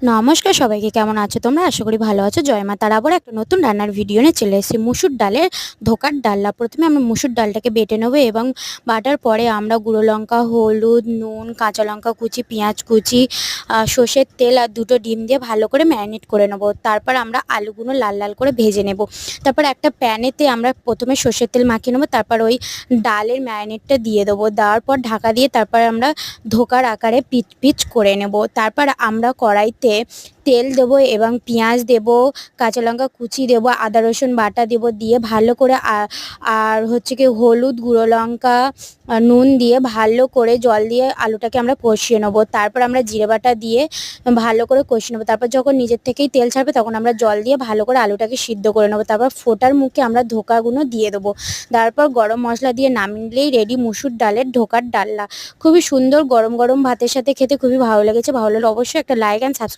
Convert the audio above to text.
নমস্কার সবাইকে, কেমন আছো তোমরা? আশা করি ভালো আছো। জয় মা তারা, আবার একটা নতুন রান্নার ভিডিও নিয়ে চলে এসেছি। মুসুর ডালের ধোকার ডালনা। প্রথমে আমরা মুসুর ডালটাকে বেটে নেবো এবং বাটার পরে আমরা গুঁড়ো লঙ্কা, হলুদ, নুন, কাঁচা লঙ্কা কুচি, পেঁয়াজ কুচি, সর্ষের তেল আর দুটো ডিম দিয়ে ভালো করে ম্যারিনেট করে নেবো। তারপর আমরা আলুগুলো লাল লাল করে ভেজে নেব। তারপর একটা প্যানেতে আমরা প্রথমে সর্ষের তেল মাখিয়ে নেবো, তারপর ওই ডালের ম্যারিনেটটা দিয়ে দেবো। দেওয়ার পর ঢাকা দিয়ে তারপর আমরা ধোকার আকারে পিচ পিচ করে নেব। তারপর আমরা কড়াইতে তেল দেবো এবং পেঁয়াজ দেবো, কাঁচা লঙ্কা কুচি দেবো, আদা রসুন বাটা দেবো, দিয়ে ভালো করে আর হচ্ছে কি হলুদ, গুঁড়ো লঙ্কা, নুন দিয়ে ভালো করে জল দিয়ে আলুটাকে আমরা কষিয়ে নেবো। তারপর আমরা জিরে বাটা দিয়ে ভালো করে কষিয়ে নেবো। তারপর যখন নিজের থেকেই তেল ছাড়বে তখন আমরা জল দিয়ে ভালো করে আলুটাকে সিদ্ধ করে নেবো। তারপর ফোটার মুখে আমরা ধোকাগুলো দিয়ে দেবো। তারপর গরম মশলা দিয়ে নামিয়ে রেডি মুসুর ডালের ধোকার ডালনা। খুবই সুন্দর, গরম গরম ভাতের সাথে খেতে খুবই ভালো লেগেছে। ভালো লাগলে অবশ্যই একটা লাইক অ্যান্ড সাবস্ক্রাইব